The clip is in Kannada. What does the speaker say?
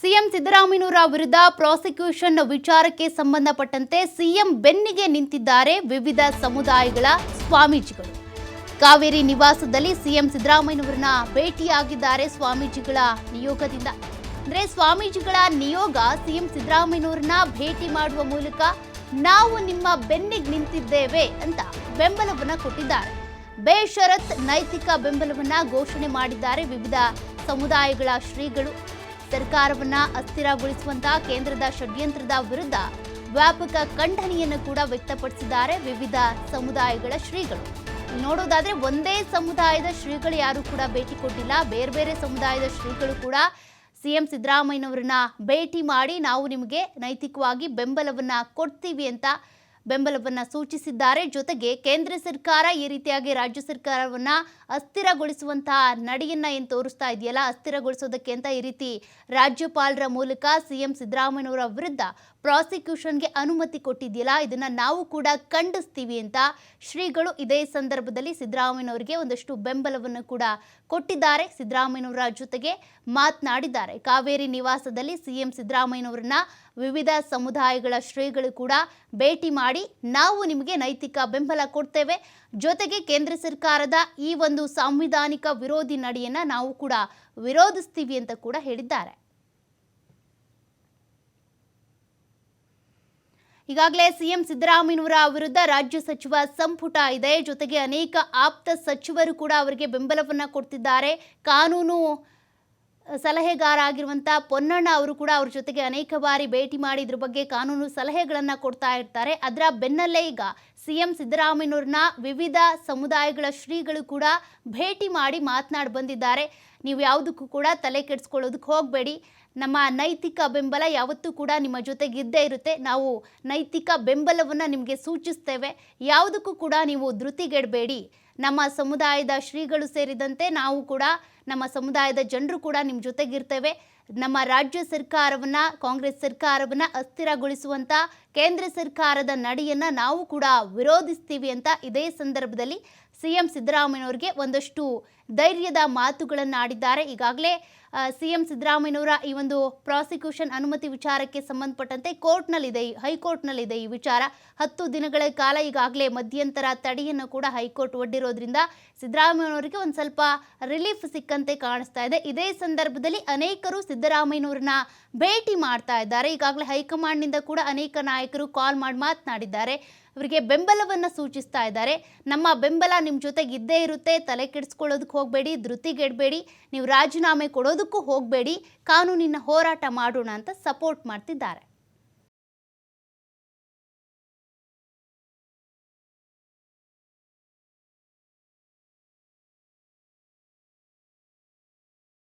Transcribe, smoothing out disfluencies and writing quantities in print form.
ಸಿಎಂ ಸಿದ್ದರಾಮಯ್ಯನವರ ವಿರುದ್ಧ ಪ್ರಾಸಿಕ್ಯೂಷನ್ ವಿಚಾರಕ್ಕೆ ಸಂಬಂಧಪಟ್ಟಂತೆ ಸಿಎಂ ಬೆನ್ನಿಗೆ ನಿಂತಿದ್ದಾರೆ ವಿವಿಧ ಸಮುದಾಯಗಳ ಸ್ವಾಮೀಜಿಗಳು. ಕಾವೇರಿ ನಿವಾಸದಲ್ಲಿ ಸಿಎಂ ಸಿದ್ದರಾಮಯ್ಯನವರನ್ನ ಭೇಟಿಯಾಗಿದ್ದಾರೆ ಸ್ವಾಮೀಜಿಗಳ ನಿಯೋಗದಿಂದ. ಅಂದ್ರೆ ಸ್ವಾಮೀಜಿಗಳ ನಿಯೋಗ ಸಿಎಂ ಸಿದ್ದರಾಮಯ್ಯನವರನ್ನ ಭೇಟಿ ಮಾಡುವ ಮೂಲಕ ನಾವು ನಿಮ್ಮ ಬೆನ್ನಿಗೆ ನಿಂತಿದ್ದೇವೆ ಅಂತ ಬೆಂಬಲವನ್ನ ಕೊಟ್ಟಿದ್ದಾರೆ. ಬೇಷರತ್ ನೈತಿಕ ಬೆಂಬಲವನ್ನ ಘೋಷಣೆ ಮಾಡಿದ್ದಾರೆ ವಿವಿಧ ಸಮುದಾಯಗಳ ಶ್ರೀಗಳು. ಸರ್ಕಾರವನ್ನ ಅಸ್ಥಿರಗೊಳಿಸುವಂತಹ ಕೇಂದ್ರದ ಷಡ್ಯಂತ್ರದ ವಿರುದ್ಧ ವ್ಯಾಪಕ ಖಂಡನೆಯನ್ನು ಕೂಡ ವ್ಯಕ್ತಪಡಿಸಿದ್ದಾರೆ ವಿವಿಧ ಸಮುದಾಯಗಳ ಶ್ರೀಗಳು. ನೋಡೋದಾದ್ರೆ ಒಂದೇ ಸಮುದಾಯದ ಶ್ರೀಗಳು ಯಾರು ಕೂಡ ಭೇಟಿ ಕೊಟ್ಟಿಲ್ಲ. ಬೇರೆ ಬೇರೆ ಸಮುದಾಯದ ಶ್ರೀಗಳು ಕೂಡ ಸಿಎಂ ಸಿದ್ದರಾಮಯ್ಯನವರನ್ನ ಭೇಟಿ ಮಾಡಿ ನಾವು ನಿಮಗೆ ನೈತಿಕವಾಗಿ ಬೆಂಬಲವನ್ನ ಕೊಡ್ತೀವಿ ಅಂತ ಬೆಂಬಲವನ್ನ ಸೂಚಿಸಿದ್ದಾರೆ. ಜೊತೆಗೆ ಕೇಂದ್ರ ಸರ್ಕಾರ ಈ ರೀತಿಯಾಗಿ ರಾಜ್ಯ ಸರ್ಕಾರವನ್ನ ಅಸ್ಥಿರಗೊಳಿಸುವಂತಹ ನಡೆಯನ್ನ ಏನು ತೋರಿಸ್ತಾ ಇದೆಯಲ್ಲ, ಅಸ್ಥಿರಗೊಳಿಸೋದಕ್ಕೆ ಅಂತ ಈ ರೀತಿ ರಾಜ್ಯಪಾಲರ ಮೂಲಕ ಸಿಎಂ ಸಿದ್ದರಾಮಯ್ಯನವರ ವಿರುದ್ಧ ಪ್ರಾಸಿಕ್ಯೂಷನ್ಗೆ ಅನುಮತಿ ಕೊಟ್ಟಿದೆಯಲ್ಲ, ಇದನ್ನ ನಾವು ಕೂಡ ಖಂಡಿಸ್ತೀವಿ ಅಂತ ಶ್ರೀಗಳು ಇದೇ ಸಂದರ್ಭದಲ್ಲಿ ಸಿದ್ದರಾಮಯ್ಯನವರಿಗೆ ಒಂದಷ್ಟು ಬೆಂಬಲವನ್ನು ಕೂಡ ಕೊಟ್ಟಿದ್ದಾರೆ. ಸಿದ್ದರಾಮಯ್ಯನವರ ಜೊತೆಗೆ ಮಾತನಾಡಿದ್ದಾರೆ. ಕಾವೇರಿ ನಿವಾಸದಲ್ಲಿ ಸಿಎಂ ಸಿದ್ದರಾಮಯ್ಯನವರನ್ನ ವಿವಿಧ ಸಮುದಾಯಗಳ ಶ್ರೀಗಳು ಕೂಡ ಭೇಟಿ ಮಾಡಿ ನಾವು ನಿಮಗೆ ನೈತಿಕ ಬೆಂಬಲ ಕೊಡ್ತೇವೆ, ಜೊತೆಗೆ ಕೇಂದ್ರ ಸರ್ಕಾರದ ಈ ಒಂದು ಸಾಂವಿಧಾನಿಕ ವಿರೋಧಿ ನಡೆಯನ್ನ ನಾವು ಕೂಡ ವಿರೋಧಿಸ್ತೀವಿ ಅಂತ ಕೂಡ ಹೇಳಿದ್ದಾರೆ. ಈಗಾಗಲೇ ಸಿಎಂ ಸಿದ್ದರಾಮಯ್ಯನವರ ವಿರುದ್ಧ ರಾಜ್ಯ ಸಚಿವ ಸಂಪುಟ ಇದೆ. ಜೊತೆಗೆ ಅನೇಕ ಆಪ್ತ ಸಚಿವರು ಕೂಡ ಅವರಿಗೆ ಬೆಂಬಲವನ್ನ ಕೊಡ್ತಿದ್ದಾರೆ. ಕಾನೂನು ಸಲಹೆಗಾರ ಆಗಿರುವಂಥ ಪೊನ್ನಣ್ಣ ಅವರು ಕೂಡ ಅವ್ರ ಜೊತೆಗೆ ಅನೇಕ ಬಾರಿ ಭೇಟಿ ಮಾಡಿ ಇದ್ರ ಬಗ್ಗೆ ಕಾನೂನು ಸಲಹೆಗಳನ್ನು ಕೊಡ್ತಾ ಇರ್ತಾರೆ. ಅದರ ಬೆನ್ನಲ್ಲೇ ಈಗ ಸಿಎಂ ಸಿದ್ದರಾಮಯ್ಯನವ್ರನ್ನ ವಿವಿಧ ಸಮುದಾಯಗಳ ಶ್ರೀಗಳು ಕೂಡ ಭೇಟಿ ಮಾಡಿ ಮಾತನಾಡಿ ಬಂದಿದ್ದಾರೆ. ನೀವು ಯಾವುದಕ್ಕೂ ಕೂಡ ತಲೆ ಕೆಡಿಸ್ಕೊಳ್ಳೋದಕ್ಕೆ ಹೋಗಬೇಡಿ, ನಮ್ಮ ನೈತಿಕ ಬೆಂಬಲ ಯಾವತ್ತೂ ಕೂಡ ನಿಮ್ಮ ಜೊತೆಗಿದ್ದೇ ಇರುತ್ತೆ, ನಾವು ನೈತಿಕ ಬೆಂಬಲವನ್ನು ನಿಮಗೆ ಸೂಚಿಸ್ತೇವೆ, ಯಾವುದಕ್ಕೂ ಕೂಡ ನೀವು ಧೃತಿಗೆಡಬೇಡಿ, ನಮ್ಮ ಸಮುದಾಯದ ಶ್ರೀಗಳು ಸೇರಿದಂತೆ ನಾವು ಕೂಡ ನಮ್ಮ ಸಮುದಾಯದ ಜನರು ಕೂಡ ನಿಮ್ಮ ಜೊತೆಗಿರ್ತೇವೆ, ನಮ್ಮ ರಾಜ್ಯ ಸರ್ಕಾರವನ್ನು ಕಾಂಗ್ರೆಸ್ ಸರ್ಕಾರವನ್ನು ಅಸ್ಥಿರಗೊಳಿಸುವಂಥ ಕೇಂದ್ರ ಸರ್ಕಾರದ ನಡೆಯನ್ನು ನಾವು ಕೂಡ ವಿರೋಧಿಸ್ತೀವಿ ಅಂತ ಇದೇ ಸಂದರ್ಭದಲ್ಲಿ ಸಿಎಂ ಸಿದ್ದರಾಮಯ್ಯನವರಿಗೆ ಒಂದಷ್ಟು ಧೈರ್ಯದ ಮಾತುಗಳನ್ನು ಆಡಿದ್ದಾರೆ. ಈಗಾಗಲೇ ಸಿಎಂ ಸಿದ್ದರಾಮಯ್ಯನವರ ಈ ಒಂದು ಪ್ರಾಸಿಕ್ಯೂಷನ್ ಅನುಮತಿ ವಿಚಾರಕ್ಕೆ ಸಂಬಂಧಪಟ್ಟಂತೆ ಕೋರ್ಟ್ನಲ್ಲಿದೆ, ಹೈಕೋರ್ಟ್ನಲ್ಲಿದೆ ಈ ವಿಚಾರ. 10 ದಿನಗಳ ಕಾಲ ಈಗಾಗಲೇ ಮಧ್ಯಂತರ ತಡೆಯನ್ನು ಕೂಡ ಹೈಕೋರ್ಟ್ ಒಡ್ಡಿರೋದ್ರಿಂದ ಸಿದ್ದರಾಮಯ್ಯನವರಿಗೆ ಒಂದು ಸ್ವಲ್ಪ ರಿಲೀಫ್ ಸಿಕ್ಕಂತೆ ಕಾಣಿಸ್ತಾ ಇದೆ. ಇದೇ ಸಂದರ್ಭದಲ್ಲಿ ಅನೇಕರು ಸಿದ್ದರಾಮಯ್ಯನವ್ರನ್ನ ಭೇಟಿ ಮಾಡ್ತಾ ಇದ್ದಾರೆ. ಈಗಾಗಲೇ ಹೈಕಮಾಂಡ್ನಿಂದ ಕೂಡ ಅನೇಕ ನಾಯಕರು ಕಾಲ್ ಮಾಡಿ ಮಾತನಾಡಿದ್ದಾರೆ, ಅವರಿಗೆ ಬೆಂಬಲವನ್ನು ಸೂಚಿಸ್ತಾ ಇದ್ದಾರೆ. ನಮ್ಮ ಬೆಂಬಲ ನಿಮ್ಮ ಜೊತೆಗೆ ಇದ್ದೇ ಇರುತ್ತೆ, ತಲೆ ಕೆಡಿಸ್ಕೊಳ್ಳೋದಕ್ಕೆ ಹೋಗಬೇಡಿ, ಧೃತಿಗೆಡಬೇಡಿ, ನೀವು ರಾಜೀನಾಮೆ ಕೊಡೋದಕ್ಕೂ ಹೋಗಬೇಡಿ, ಕಾನೂನಿನ ಹೋರಾಟ ಮಾಡೋಣ ಅಂತ ಸಪೋರ್ಟ್ ಮಾಡ್ತಿದ್ದಾರೆ.